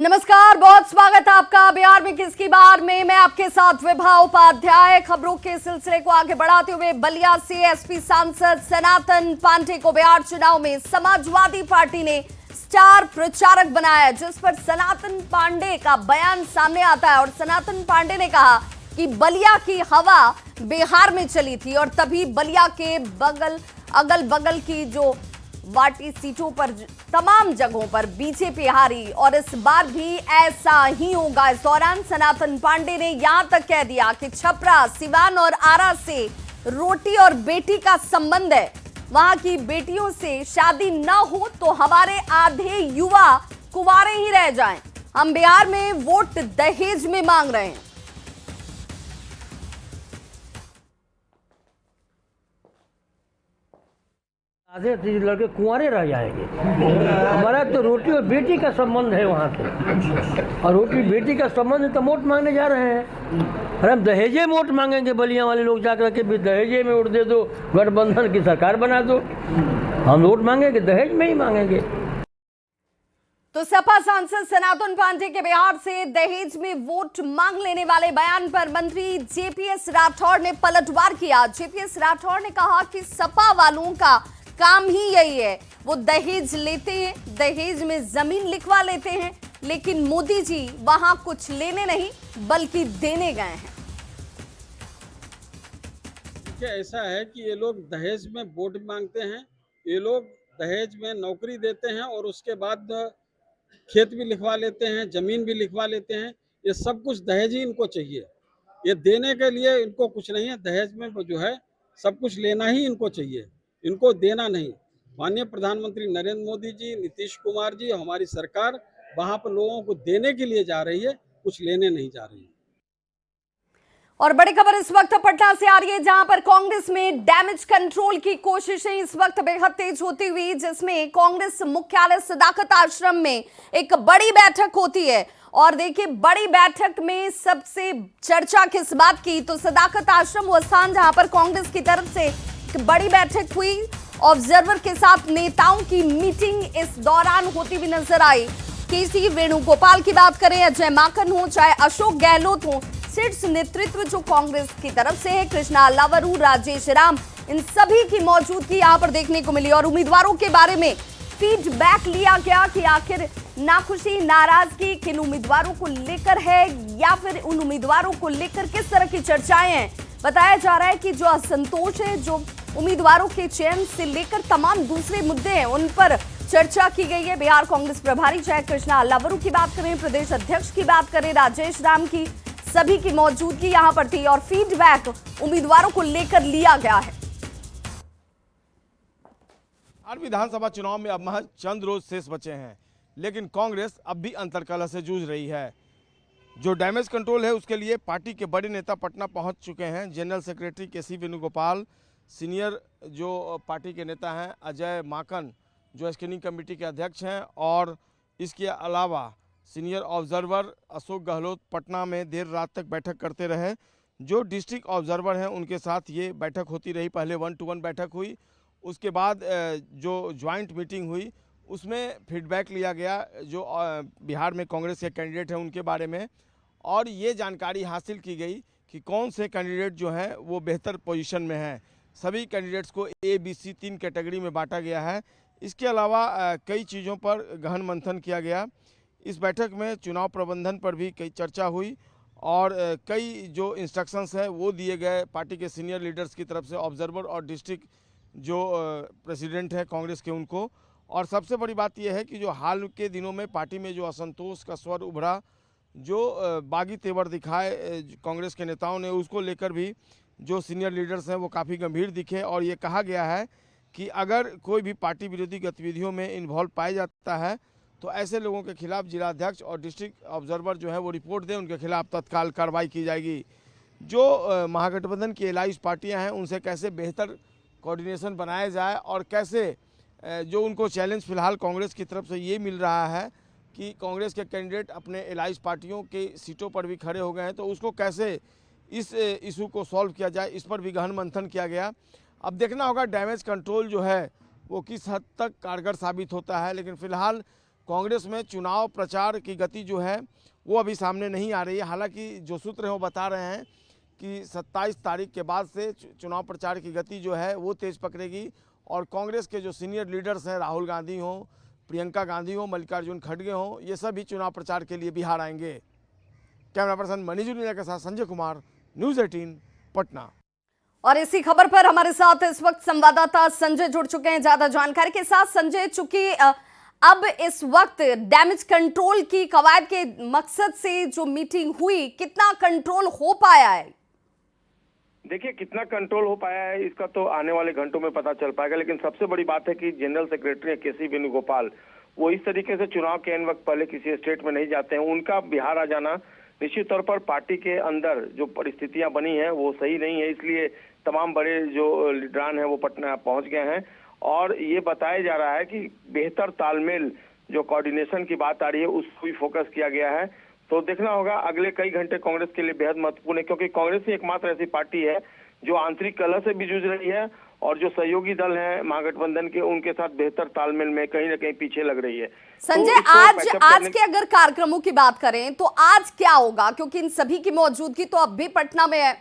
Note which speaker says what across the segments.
Speaker 1: नमस्कार, बहुत स्वागत है आपका बिहार में किसकी बार में। मैं आपके साथ विभा उपाध्याय। खबरों के सिलसिले को आगे बढ़ाते हुए बलिया से एसपी सांसद सनातन पांडे को बिहार चुनाव में समाजवादी पार्टी ने स्टार प्रचारक बनाया, जिस पर सनातन पांडे का बयान सामने आता है। और सनातन पांडे ने कहा कि बलिया की हवा बिहार में चली थी और तभी बलिया के अगल बगल की जो वाटी सीटों पर तमाम जगहों पर बीजेपी हारी और इस बार भी ऐसा ही होगा। इस दौरान सनातन पांडे ने यहां तक कह दिया कि छपरा, सिवान और आरा से रोटी और बेटी का संबंध है। वहां की बेटियों से शादी न हो तो हमारे आधे युवा कुंवारे ही रह जाएं। हम बिहार में वोट दहेज में मांग रहे हैं।
Speaker 2: आधे लड़के कुंवारे रह जाएंगे। हमारा तो रोटी और बेटी का संबंध है वहाँ पे, और रोटी बेटी का संबंध है तो वोट मांगने जा रहे हैं। अरे हम दहेजे में वोट मांगेंगे? बलिया वाले लोग जाकर के भी दहेजे में वोट दे दो, गठबंधन की सरकार बना दो। हम वोट मांगेंगे दहेज में ही मांगेंगे।
Speaker 1: तो सपा सांसद सनातन पांडे के बिहार से दहेज में वोट मांग लेने वाले बयान पर मंत्री जेपीएस राठौड़ ने पलटवार किया। जेपीएस राठौड़ ने कहा कि सपा वालों का काम ही यही है, वो दहेज लेते हैं, दहेज में जमीन लिखवा लेते हैं, लेकिन मोदी जी वहां कुछ लेने नहीं बल्कि देने गए हैं।
Speaker 3: क्या ऐसा है कि ये लोग दहेज में वोट मांगते हैं, ये लोग दहेज में नौकरी देते हैं और उसके बाद खेत भी लिखवा लेते हैं, जमीन भी लिखवा लेते हैं। ये सब कुछ दहेज ही इनको चाहिए। ये देने के लिए इनको कुछ नहीं है। दहेज में जो है सब कुछ लेना ही इनको चाहिए, इनको देना नहीं। माननीय प्रधानमंत्री नरेंद्र मोदी जी, नीतीश कुमार जी, हमारी सरकार वहां पर लोगों को देने के लिए जा रही है, कुछ लेने नहीं जा रही है।
Speaker 1: और बड़ी खबर इस वक्त पटना से आ रही है, जहां पर कांग्रेस में डैमेज कंट्रोल की कोशिशें इस वक्त बेहद तेज होती हुई, जिसमें कांग्रेस मुख्यालय सदाकत आश्रम में एक बड़ी बैठक होती है। और देखिए, बड़ी बैठक में सबसे चर्चा किस बात की, तो सदाकत आश्रम वो स्थान जहां पर कांग्रेस की तरफ से बड़ी बैठक हुई। ऑब्जर्वर के साथ नेताओं की मीटिंग इस दौरान होती हुई नजर आई। केसी वेणुगोपाल की बात करें, अजय माकन हो, चाहे अशोक गहलोत हो, शीर्ष नेतृत्व जो कांग्रेस की तरफ से है, कृष्णा अल्लावरू, राजेश राम, इन सभी की मौजूदगी यहां पर देखने को मिली। और उम्मीदवारों के बारे में फीडबैक लिया गया कि आखिर नाखुशी, नाराजगी किन उम्मीदवारों को लेकर है या फिर उन उम्मीदवारों को लेकर किस तरह की चर्चाएं हैं। बताया जा रहा है कि जो असंतोष है, जो उम्मीदवारों के चयन से लेकर तमाम दूसरे मुद्दे हैं, उन पर चर्चा की गई है। बिहार कांग्रेस प्रभारी चाहे कृष्णा अल्लावरू की बात करें, प्रदेश अध्यक्ष की बात करें, राजेश राम की, सभी की मौजूदगी यहां पर थी और फीडबैक उम्मीदवारों को लेकर लिया गया है।
Speaker 4: बिहार विधानसभा चुनाव में अब महज चंद रोज शेष बचे हैं, लेकिन कांग्रेस अब भी अंतर्कलह से जूझ रही है। जो डैमेज कंट्रोल है उसके लिए पार्टी के बड़े नेता पटना पहुंच चुके हैं। जनरल सेक्रेटरी केसी वेणुगोपाल, सीनियर जो पार्टी के नेता हैं अजय माकन, जो स्क्रीनिंग कमेटी के अध्यक्ष हैं, और इसके अलावा सीनियर ऑब्जर्वर अशोक गहलोत पटना में देर रात तक बैठक करते रहे। जो डिस्ट्रिक्ट ऑब्जर्वर हैं उनके साथ ये बैठक होती रही। पहले 1-to-1 बैठक हुई, उसके बाद जो ज्वाइंट मीटिंग हुई उसमें फीडबैक लिया गया जो बिहार में कांग्रेस के कैंडिडेट हैं उनके बारे में, और ये जानकारी हासिल की गई कि कौन से कैंडिडेट जो हैं वो बेहतर पोजीशन में हैं। सभी कैंडिडेट्स को ABC 3 कैटेगरी में बांटा गया है। इसके अलावा कई चीज़ों पर गहन मंथन किया गया। इस बैठक में चुनाव प्रबंधन पर भी कई चर्चा हुई और कई जो इंस्ट्रक्शंस हैं वो दिए गए पार्टी के सीनियर लीडर्स की तरफ से, ऑब्जर्वर और डिस्ट्रिक्ट जो प्रेसिडेंट हैं कांग्रेस के उनको। और सबसे बड़ी बात यह है कि जो हाल के दिनों में पार्टी में जो असंतोष का स्वर उभरा, जो बागी तेवर दिखाए कांग्रेस के नेताओं ने, उसको लेकर भी जो सीनियर लीडर्स हैं वो काफ़ी गंभीर दिखे। और ये कहा गया है कि अगर कोई भी पार्टी विरोधी गतिविधियों में इन्वॉल्व पाया जाता है तो ऐसे लोगों के खिलाफ जिलाध्यक्ष और डिस्ट्रिक्ट ऑब्जर्वर जो है वो रिपोर्ट दें, उनके खिलाफ तत्काल कार्रवाई की जाएगी। जो महागठबंधन की एलाइज पार्टियां हैं उनसे कैसे बेहतर कोऑर्डिनेशन बनाया जाए और कैसे जो उनको चैलेंज फिलहाल कांग्रेस की तरफ से ये मिल रहा है कि कांग्रेस के कैंडिडेट अपने एलाइज पार्टियों के सीटों पर भी खड़े हो गए हैं, तो उसको कैसे इस इशू को सॉल्व किया जाए, इस पर भी गहन मंथन किया गया। अब देखना होगा डैमेज कंट्रोल जो है वो किस हद तक कारगर साबित होता है, लेकिन फिलहाल कांग्रेस में चुनाव प्रचार की गति जो है वो अभी सामने नहीं आ रही है। हालांकि जो सूत्र हैं वो बता रहे हैं कि 27 तारीख के बाद से चुनाव प्रचार की गति जो है वो तेज पकड़ेगी और कांग्रेस के जो सीनियर लीडर्स हैं, राहुल गांधी हों, प्रियंका गांधी हों, मल्लिकार्जुन खड़गे हों, ये सभी चुनाव प्रचार के लिए बिहार आएंगे। कैमरा पर्सन मनीष जुनेजा के साथ संजय कुमार, न्यूज़ 18 पटना।
Speaker 1: और इसी खबर पर हमारे साथ इस वक्त संवाददाता संजय जुड़ चुके हैं ज्यादा जानकारी के साथ। संजय, चूंकि अब इस वक्त डैमेज कंट्रोल की कवायद के मकसद से जो मीटिंग हुई, कितना कंट्रोल हो पाया है?
Speaker 5: देखिए, कितना कंट्रोल हो पाया है इसका तो आने वाले घंटों में पता चल पाएगा, लेकिन सबसे बड़ी बात है कि जनरल सेक्रेटरी केसी वेणुगोपाल वो इस तरीके से चुनाव के एन वक्त पहले किसी स्टेट में नहीं जाते हैं। उनका बिहार आ जाना निश्चित तौर पर पार्टी के अंदर जो परिस्थितियां बनी हैं वो सही नहीं है, इसलिए तमाम बड़े जो लीडरान हैं वो पटना पहुंच गए हैं और ये बताया जा रहा है कि बेहतर तालमेल जो कोऑर्डिनेशन की बात आ रही है उस पर भी फोकस किया गया है। तो देखना होगा, अगले कई घंटे कांग्रेस के लिए बेहद महत्वपूर्ण है, क्योंकि कांग्रेस ही एकमात्र ऐसी पार्टी है जो आंतरिक कलह से भी जूझ रही है और जो सहयोगी दल हैं महागठबंधन के, उनके साथ बेहतर तालमेल में कहीं ना कहीं पीछे लग रही है।
Speaker 1: संजय, आज के अगर कार्यक्रमों की बात करें तो आज क्या होगा, क्योंकि इन सभी की मौजूदगी तो अब भी पटना में है?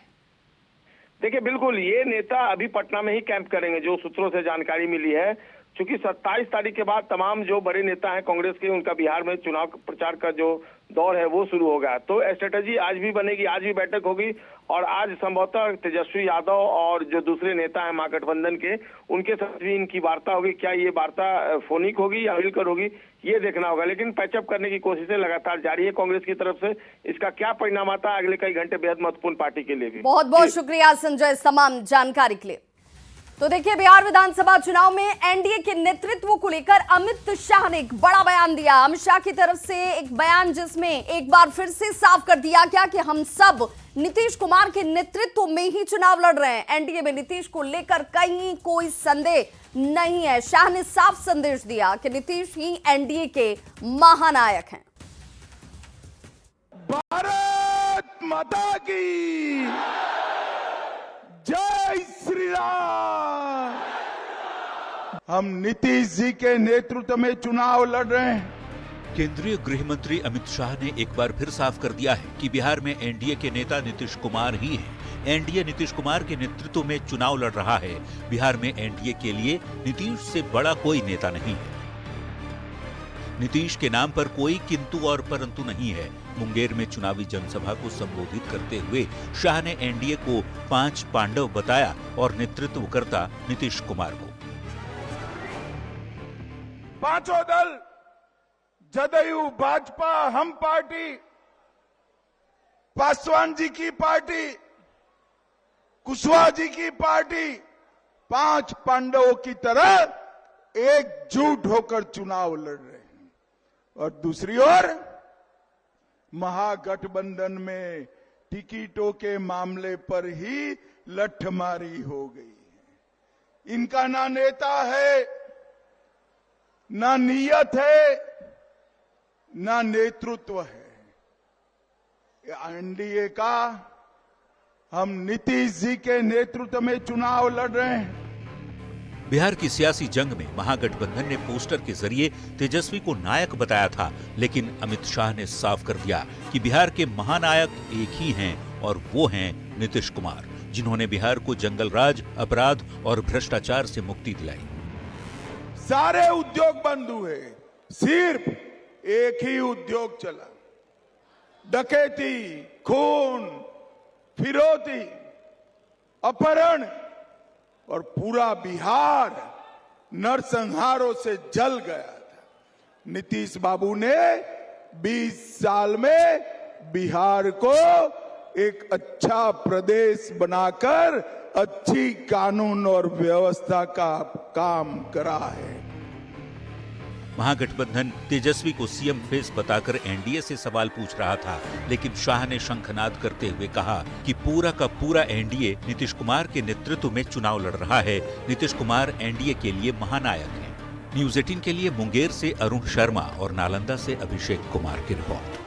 Speaker 5: देखिए, बिल्कुल ये नेता अभी पटना में ही कैंप करेंगे, जो सूत्रों से जानकारी मिली है। क्योंकि 27 तारीख के बाद तमाम जो बड़े नेता हैं कांग्रेस के, उनका बिहार में चुनाव प्रचार का जो दौर है वो शुरू होगा। तो स्ट्रेटेजी आज भी बनेगी, आज भी बैठक होगी और आज संभवतः तेजस्वी यादव और जो दूसरे नेता हैं महागठबंधन के, उनके साथ भी इनकी वार्ता होगी। क्या ये वार्ता फोनिक होगी या मिलकर होगी, ये देखना होगा। लेकिन पैचअप करने की कोशिशें लगातार जारी है कांग्रेस की तरफ से। इसका क्या परिणाम आता है अगले कई घंटे बेहद महत्वपूर्ण पार्टी के लिए भी।
Speaker 1: बहुत बहुत शुक्रिया संजय इस तमाम जानकारी के लिए। तो देखिए, बिहार विधानसभा चुनाव में एनडीए के नेतृत्व को लेकर अमित शाह ने एक बड़ा बयान दिया। अमित शाह की तरफ से एक बयान जिसमें एक बार फिर से साफ कर दिया गया कि हम सब नीतीश कुमार के नेतृत्व में ही चुनाव लड़ रहे हैं। एनडीए में नीतीश को लेकर कहीं कोई संदेह नहीं है। शाह ने साफ संदेश दिया कि नीतीश ही एनडीए के महानायक हैं।
Speaker 6: भारत माता की जय श्री राम। हम नीतीश जी के नेतृत्व में चुनाव लड़ रहे हैं।
Speaker 7: केंद्रीय गृह मंत्री अमित शाह ने एक बार फिर साफ कर दिया है कि बिहार में एनडीए के नेता नीतीश कुमार ही हैं। एनडीए नीतीश कुमार के नेतृत्व में चुनाव लड़ रहा है। बिहार में एनडीए के लिए नीतीश से बड़ा कोई नेता नहीं है। नीतीश के नाम पर कोई किंतु और परंतु नहीं है। मुंगेर में चुनावी जनसभा को संबोधित करते हुए शाह ने एनडीए को 5 पांडव बताया और नेतृत्व करता नीतीश कुमार को।
Speaker 6: पांचों दल, जदयू, भाजपा, हम पार्टी, पासवान जी की पार्टी, कुशवाहा जी की पार्टी, 5 पांडवों की तरह एकजुट होकर चुनाव लड़ रहे हैं। और दूसरी ओर महागठबंधन में टिकटों के मामले पर ही लठमारी हो गई। इनका ना नेता है, ना नियत है, ना नेतृत्व है। एनडीए का हम नीतीश जी के नेतृत्व में चुनाव लड़ रहे हैं।
Speaker 7: बिहार की सियासी जंग में महागठबंधन ने पोस्टर के जरिए तेजस्वी को नायक बताया था, लेकिन अमित शाह ने साफ कर दिया कि बिहार के महानायक एक ही हैं और वो हैं नीतीश कुमार, जिन्होंने बिहार को जंगल राज, अपराध और भ्रष्टाचार से मुक्ति दिलाई।
Speaker 6: सारे उद्योग बंद हुए, सिर्फ एक ही उद्योग चला, डकैती, खून, फिरौती, अपहरण, और पूरा बिहार नरसंहारों से जल गया था। नीतीश बाबू ने 20 साल में बिहार को एक अच्छा प्रदेश बनाकर अच्छी कानून और व्यवस्था का काम करा है।
Speaker 7: महागठबंधन तेजस्वी को सीएम फेस बताकर एनडीए से सवाल पूछ रहा था, लेकिन शाह ने शंखनाद करते हुए कहा कि पूरा का पूरा एनडीए नीतीश कुमार के नेतृत्व में चुनाव लड़ रहा है। नीतीश कुमार एनडीए के लिए महानायक हैं। न्यूज़ 18 के लिए मुंगेर से अरुण शर्मा और नालंदा से अभिषेक कुमार की रिपोर्ट।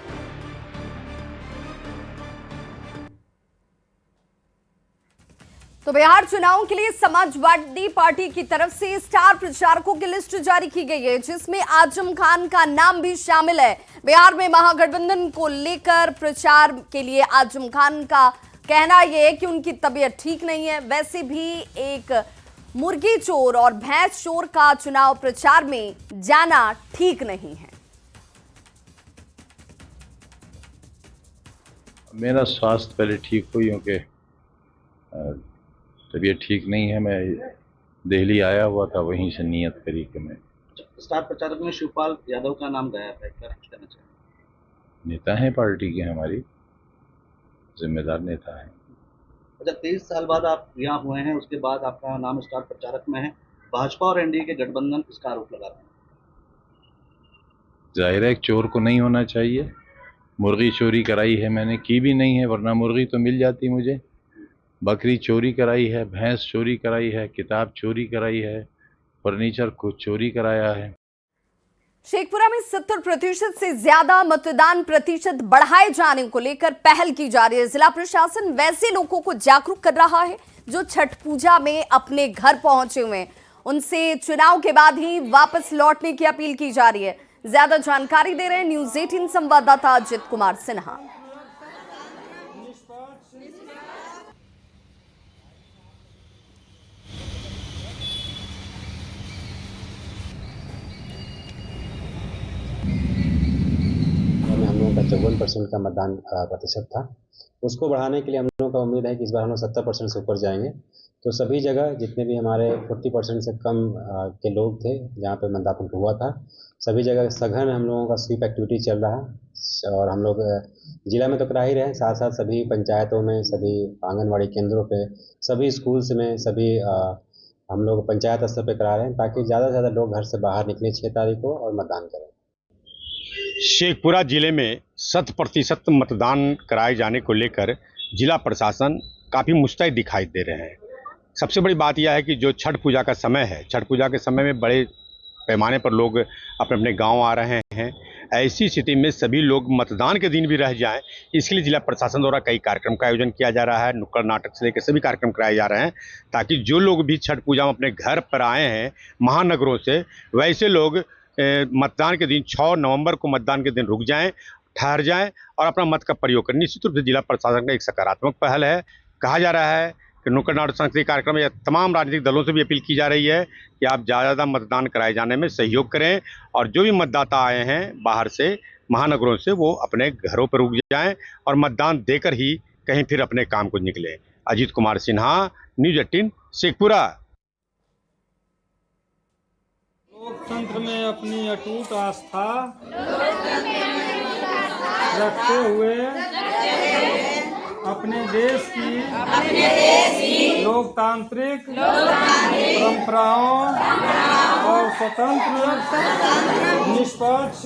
Speaker 1: तो बिहार चुनाव के लिए समाजवादी पार्टी की तरफ से स्टार प्रचारकों की लिस्ट जारी की गई है, जिसमें आजम खान का नाम भी शामिल है। बिहार में महागठबंधन को लेकर प्रचार के लिए आजम खान का कहना यह है कि उनकी तबीयत ठीक नहीं है। वैसे भी एक मुर्गी चोर और भैंस चोर का चुनाव प्रचार में जाना ठीक नहीं है।
Speaker 8: मेरा स्वास्थ्य पहले ठीक हुई, क्योंकि तबीयत ठीक नहीं है। मैं दिल्ली आया हुआ था, वहीं से नियत करी कि मैं।
Speaker 9: स्टार प्रचारक में शिवपाल यादव का नाम गायब है, क्या कुछ कहना चाहिए?
Speaker 8: नेता हैं पार्टी के, हमारी जिम्मेदार नेता हैं।
Speaker 9: अच्छा, 23 साल बाद आप यहाँ हुए हैं, उसके बाद आपका नाम स्टार प्रचारक में है। भाजपा और एनडीए के गठबंधन इसका आरोप लगा रहे हैं।
Speaker 8: जाहिर है एक चोर को नहीं होना चाहिए। मुर्गी चोरी कराई है मैंने, की भी नहीं है, वरना मुर्गी तो मिल जाती मुझे। बकरी चोरी कराई है, भैंस चोरी कराई है, किताब चोरी कराई है, फर्नीचर को चोरी कराया है।
Speaker 1: शेखपुरा में 70% से ज्यादा मतदान प्रतिशत बढ़ाए जाने को लेकर पहल की जा रही है। जिला प्रशासन वैसे लोगों को जागरूक कर रहा है जो छठ पूजा में अपने घर पहुंचे हुए हैं। उनसे चुनाव के बाद ही वापस लौटने की अपील की जा रही है। ज्यादा जानकारी दे रहे हैं न्यूज़ 18 संवाददाता अजित कुमार सिन्हा।
Speaker 10: हम लोगों का 54% का मतदान प्रतिशत था। उसको बढ़ाने के लिए हम लोगों का उम्मीद है कि इस बार हम लोग 70% से ऊपर जाएंगे। तो सभी जगह जितने भी हमारे 40% से कम के लोग थे जहाँ पे मतदान हुआ था, सभी जगह सघन हम लोगों का स्वीप एक्टिविटी चल रहा है। और हम लोग जिला में तो करा ही रहे हैं, साथ साथ सभी पंचायतों में, सभी आंगनवाड़ी केंद्रों पे, सभी स्कूल्स में, सभी हम लोग पंचायत स्तर पे करा रहे हैं, ताकि ज़्यादा से ज़्यादा लोग घर से बाहर निकले 6 तारीख को और मतदान करें।
Speaker 11: शेखपुरा जिले में 100% मतदान कराए जाने को लेकर जिला प्रशासन काफ़ी मुस्तैद दिखाई दे रहे हैं। सबसे बड़ी बात यह है कि जो छठ पूजा का समय है, छठ पूजा के समय में बड़े पैमाने पर लोग अपने अपने गांव आ रहे हैं। ऐसी स्थिति में सभी लोग मतदान के दिन भी रह जाएं, इसके लिए जिला प्रशासन द्वारा कई कार्यक्रम का आयोजन किया जा रहा है। नुक्कड़ नाटक से लेकर सभी कार्यक्रम कराए जा रहे हैं, ताकि जो लोग भी छठ पूजा में अपने घर पर आए हैं महानगरों से, वैसे लोग मतदान के दिन 6 नवंबर को मतदान के दिन रुक जाएं, ठहर जाएं और अपना मत का प्रयोग करें। निश्चित रूप से जिला प्रशासन का एक सकारात्मक पहल है। कहा जा रहा है कि नुक्कड़ नाटक सांस्कृतिक कार्यक्रम में तमाम राजनीतिक दलों से भी अपील की जा रही है कि आप ज़्यादा मतदान कराए जाने में सहयोग करें, और जो भी मतदाता आए हैं बाहर से, महानगरों से, वो अपने घरों पर रुक जाएं और मतदान देकर ही कहीं फिर अपने काम को निकलें। अजित कुमार सिन्हा, न्यूज़ 18 शेखपुरा।
Speaker 3: लोकतंत्र में अपनी अटूट आस्था रखते हुए अपने देश की लोकतांत्रिक परंपराओं और स्वतंत्र निष्पक्ष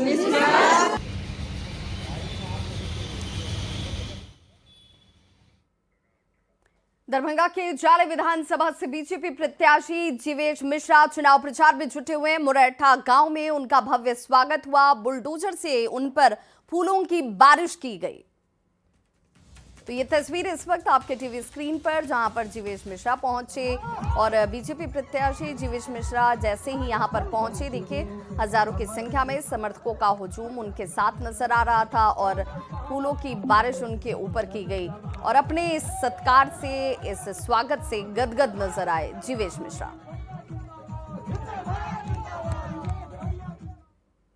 Speaker 1: दरभंगा के जाले विधानसभा से बीजेपी प्रत्याशी जीवेश मिश्रा चुनाव प्रचार में जुटे हुए हैं। मुरैठा गांव में उनका भव्य स्वागत हुआ। बुलडोजर से उन पर फूलों की बारिश की गई। तो ये तस्वीर इस वक्त आपके टीवी स्क्रीन पर, जहां पर जीवेश मिश्रा पहुंचे और बीजेपी प्रत्याशी जीवेश मिश्रा जैसे ही यहां पर पहुंचे, देखिए हजारों की संख्या में समर्थकों का हुजूम उनके साथ नजर आ रहा था और फूलों की बारिश उनके ऊपर की गई और अपने इस सत्कार से, इस स्वागत से गदगद नजर आए जीवेश मिश्रा।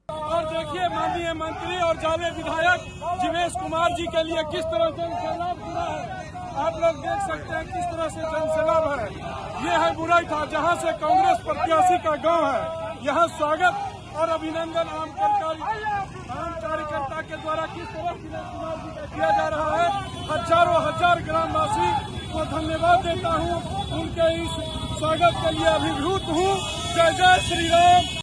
Speaker 3: और देखिए माननीय मंत्री और जाले विधायक जीवेश कुमार जी के लिए किस तरह से जनसैलाब जुड़ा है। आप लोग देख सकते हैं किस तरह से जनसैलाब है। ये है मुरैठा, जहां से कांग्रेस प्रत्याशी का गांव है। यहाँ स्वागत और अभिनंदन आम कार्यकर्ता के द्वारा किस तरह जीवेश कुमार जी का किया जा रहा है। हजारों हजार ग्रामवासी को धन्यवाद देता हूँ, उनके इस स्वागत के लिए अभिभूत हूँ। जय जय श्री राम।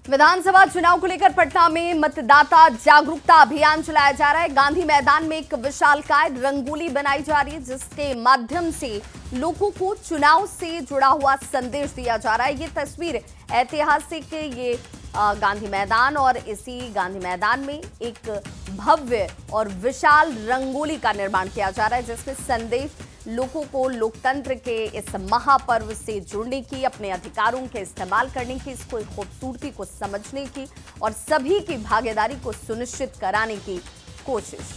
Speaker 1: विधानसभा चुनाव को लेकर पटना में मतदाता जागरूकता अभियान चलाया जा रहा है। गांधी मैदान में एक विशालकाय रंगोली बनाई जा रही है, जिसके माध्यम से लोगों को चुनाव से जुड़ा हुआ संदेश दिया जा रहा है। ये तस्वीर ऐतिहासिक, ये गांधी मैदान और इसी गांधी मैदान में एक भव्य और विशाल रंगोली का निर्माण किया जा रहा है, जिसमें संदेश लोगों को लोकतंत्र के इस महापर्व से जुड़ने की, अपने अधिकारों के इस्तेमाल करने की, इसको खूबसूरती को समझने की और सभी की भागीदारी को सुनिश्चित कराने की कोशिश।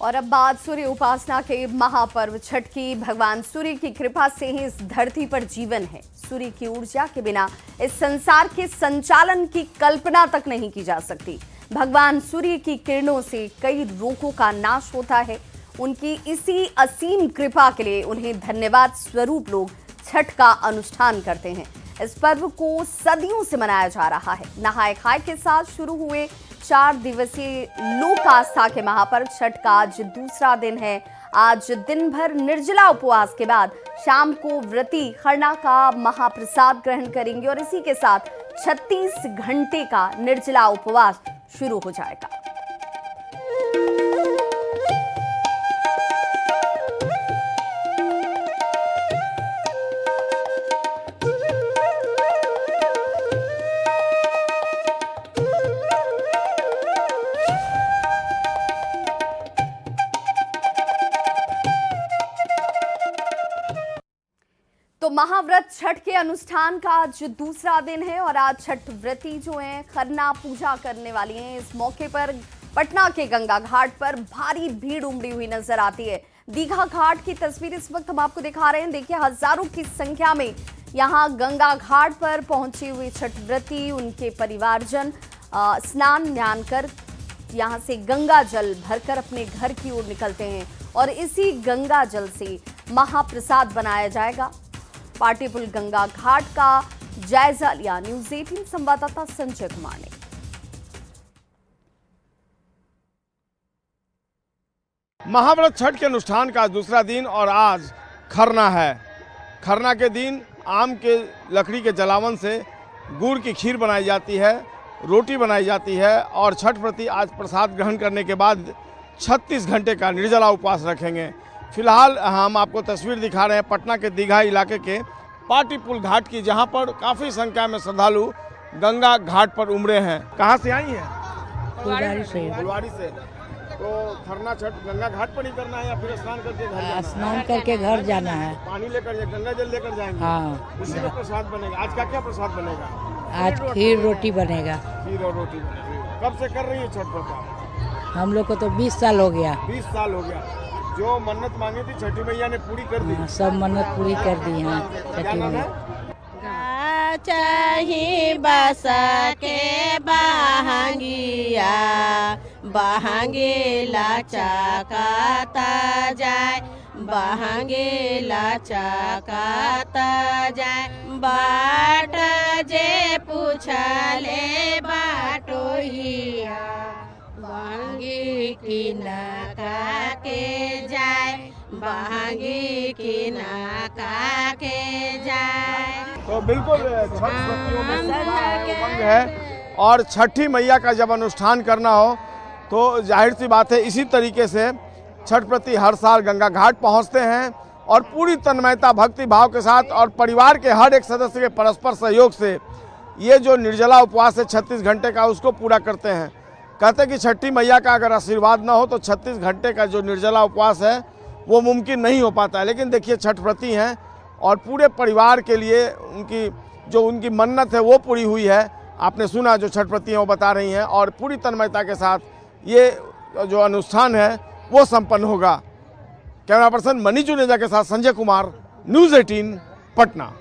Speaker 1: और अब बात सूर्य उपासना के महापर्व छठ की। भगवान सूर्य की कृपा से ही इस धरती पर जीवन है। सूर्य की ऊर्जा के बिना इस संसार के संचालन की कल्पना तक नहीं की जा सकती। भगवान सूर्य की किरणों से कई रोगों का नाश होता है। उनकी इसी असीम कृपा के लिए उन्हें धन्यवाद स्वरूप लोग छठ का अनुष्ठान करते हैं। इस पर्व को सदियों से मनाया जा रहा है। नहाय खाए के साथ शुरू हुए 4 दिवसीय लोक आस्था के महापर्व छठ का आज दूसरा दिन है। आज दिन भर निर्जला उपवास के बाद शाम को व्रती खरना का महाप्रसाद ग्रहण करेंगे और इसी के साथ 36 घंटे का निर्जला उपवास शुरू हो जाएगा। तो महाव्रत छठ के अनुष्ठान का आज दूसरा दिन है और आज छठ व्रती जो हैं खरना पूजा करने वाली हैं। इस मौके पर पटना के गंगा घाट पर भारी भीड़ उमड़ी हुई नजर आती है। दीघा घाट की तस्वीर इस वक्त हम आपको दिखा रहे हैं। देखिए, हजारों की संख्या में यहाँ गंगा घाट पर पहुंचे हुए छठ व्रती, उनके परिवारजन स्नान ध्यान कर यहाँ से गंगा जल भरकर अपने घर की ओर निकलते हैं और इसी गंगा जल से महाप्रसाद बनाया जाएगा। पाटीपुल गंगा घाट का जायजा लिया न्यूज़ 18 संवाददाता संजय कुमार ने।
Speaker 4: महाव्रत छठ के अनुष्ठान का दूसरा दिन और आज खरना है। खरना के दिन आम के लकड़ी के जलावन से गुड़ की खीर बनाई जाती है, रोटी बनाई जाती है और छठ व्रती आज प्रसाद ग्रहण करने के बाद 36 घंटे का निर्जला उपवास रखेंगे। फिलहाल हम आपको तस्वीर दिखा रहे हैं पटना के दीघा इलाके के पाटीपुल घाट की, जहां पर काफ़ी संख्या में श्रद्धालु गंगा घाट पर उमड़े हैं। कहां से आई हैं? फुलवारी से। तो खरना छठ गंगा घाट पर ही करना है या फिर स्नान करके घर जाना है?
Speaker 12: स्नान करके घर जाना है।
Speaker 4: पानी लेकर गंगा जल लेकर जाएंगे?
Speaker 12: हाँ।
Speaker 4: उसी में प्रसाद बनेगा। आज का क्या प्रसाद बनेगा?
Speaker 12: आज खीर रोटी बनेगा।
Speaker 4: खीर और रोटी बनेगी। कब से कर रही है छठ व्रत?
Speaker 12: हम लोग को तो 20 साल हो गया।
Speaker 4: 20 साल हो गया। जो मन्नत मांगी थी छठी मैया ने पूरी कर दी?
Speaker 12: सब मन्नत पूरी कर दी है छठी मैया।
Speaker 13: चाही बस के बहंगिया बहंगेला चकाता जाए, बहंगेला चकाता जाए। बाट जे पूछले बाटोहिया बहंगी की नका के जाए, बहंगी की नका के जाए।
Speaker 4: तो बिल्कुल छठ व्रतियों में उमंग है और छठी मैया का जब अनुष्ठान करना हो तो जाहिर सी बात है इसी तरीके से छठ व्रती हर साल गंगा घाट पहुंचते हैं और पूरी तन्मयता भक्ति भाव के साथ और परिवार के हर एक सदस्य के परस्पर सहयोग से ये जो निर्जला उपवास है 36 घंटे का, उसको पूरा करते हैं। कहते हैं कि छठी मैया का अगर आशीर्वाद ना हो तो 36 घंटे का जो निर्जला उपवास है वो मुमकिन नहीं हो पाता है। लेकिन देखिए, छठ व्रती हैं और पूरे परिवार के लिए उनकी मन्नत है वो पूरी हुई है। आपने सुना जो छठ व्रती हैं वो बता रही हैं और पूरी तन्मयता के साथ ये जो अनुष्ठान है वो संपन्न होगा। कैमरा पर्सन मनीष जुनेजा के साथ संजय कुमार, न्यूज़ 18 पटना।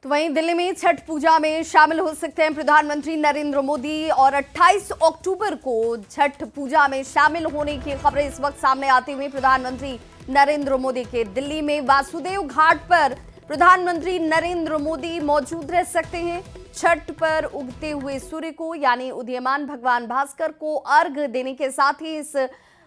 Speaker 1: तो वहीं दिल्ली में छठ पूजा में शामिल हो सकते हैं प्रधानमंत्री नरेंद्र मोदी और 28 अक्टूबर को छठ पूजा में शामिल होने की खबरें इस वक्त सामने आती हुई। प्रधानमंत्री नरेंद्र मोदी के दिल्ली में वासुदेव घाट पर प्रधानमंत्री नरेंद्र मोदी मौजूद रह सकते हैं। छठ पर उगते हुए सूर्य को यानी उदीयमान भगवान भास्कर को अर्घ देने के साथ ही इस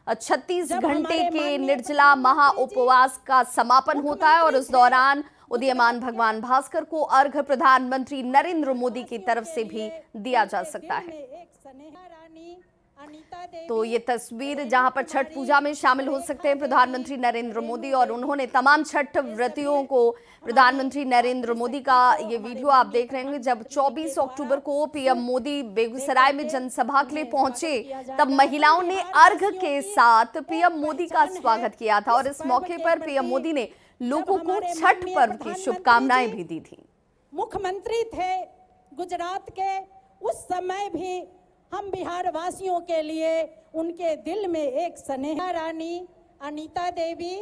Speaker 1: 36 घंटे के निर्जला महा उपवास का समापन होता है और उस दौरान उदीयमान भगवान भास्कर को अर्घ प्रधानमंत्री नरेंद्र मोदी की तरफ से भी दिया जा सकता है। तो ये तस्वीर जहां पर छठ पूजा में शामिल हो सकते हैं प्रधानमंत्री नरेंद्र मोदी और उन्होंने तमाम छठ व्रतियों को प्रधानमंत्री नरेंद्र मोदी का ये वीडियो आप देख रहे होंगे। जब 24 अक्टूबर को पीएम मोदी बेगूसराय में जनसभा के लिए पहुंचे तब महिलाओं ने अर्घ के साथ पीएम मोदी का स्वागत किया था और इस मौके पर पीएम मोदी ने लोगों को छठ पर्व की शुभकामनाएं भी दी थी।
Speaker 14: मुख्यमंत्री थे गुजरात के, उस समय भी हम बिहार वासियों के लिए उनके दिल में एक स्नेहा रानी, अनीता देवी,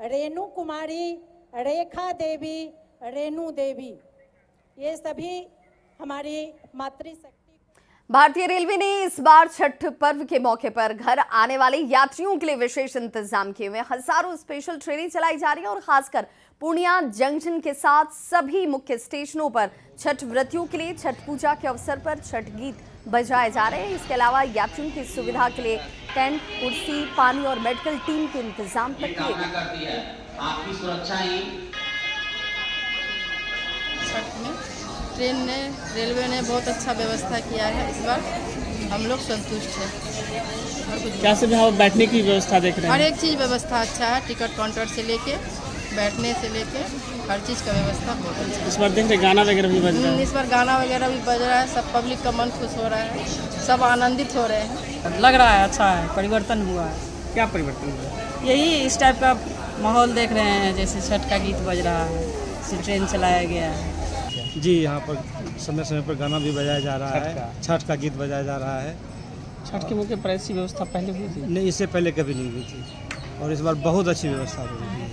Speaker 14: रेणु कुमारी, रेखा देवी, रेणु देवी, ये सभी हमारी मातृशक्ति।
Speaker 1: भारतीय रेलवे ने इस बार छठ पर्व के मौके पर घर आने वाले यात्रियों के लिए विशेष इंतजाम किए हुए। हजारों स्पेशल ट्रेनें चलाई जा रही हैं और खासकर पूर्णिया जंक्शन के साथ सभी मुख्य स्टेशनों पर छठ व्रतियों के लिए छठ पूजा के अवसर पर छठ गीत बजाए जा रहे हैं। इसके अलावा यात्रियों की सुविधा के लिए टेंट, कुर्सी, पानी और मेडिकल टीम के इंतजाम तक किए गए।
Speaker 15: आपकी सुरक्षा ही
Speaker 16: छठ में ट्रेन ने रेलवे ने बहुत अच्छा व्यवस्था किया है। इस बार हम लोग संतुष्ट हैं।
Speaker 17: क्या सब यहाँ बैठने की व्यवस्था देख रहे हैं?
Speaker 16: हर एक चीज़ व्यवस्था अच्छा है, टिकट काउंटर से लेके बैठने से लेके हर चीज़ का व्यवस्था बहुत अच्छा है।
Speaker 17: इस बार देख रहे गाना वगैरह भी बज रहा है।
Speaker 16: इस बार गाना वगैरह भी बज रहा है, सब पब्लिक का मन खुश हो रहा है, सब आनंदित हो रहे हैं।
Speaker 17: लग रहा है अच्छा है, परिवर्तन हुआ है। क्या परिवर्तन हुआ है?
Speaker 16: यही इस टाइप का माहौल देख रहे हैं, जैसे छठ का गीत बज रहा है, इसे ट्रेन चलाया गया है।
Speaker 18: जी, यहाँ पर समय समय पर गाना भी बजाया जा रहा है, छठ का गीत बजाया जा रहा है।
Speaker 17: छठ के मौके पर ऐसी व्यवस्था पहले हुई थी?
Speaker 18: नहीं, इससे पहले कभी नहीं हुई थी और इस बार बहुत अच्छी व्यवस्था हो रही है।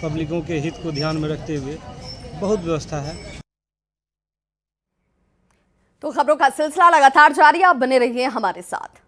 Speaker 18: पब्लिकों के हित को ध्यान में रखते हुए बहुत व्यवस्था है।
Speaker 1: तो खबरों का सिलसिला लगातार जारी है, आप बने रहिए हमारे साथ।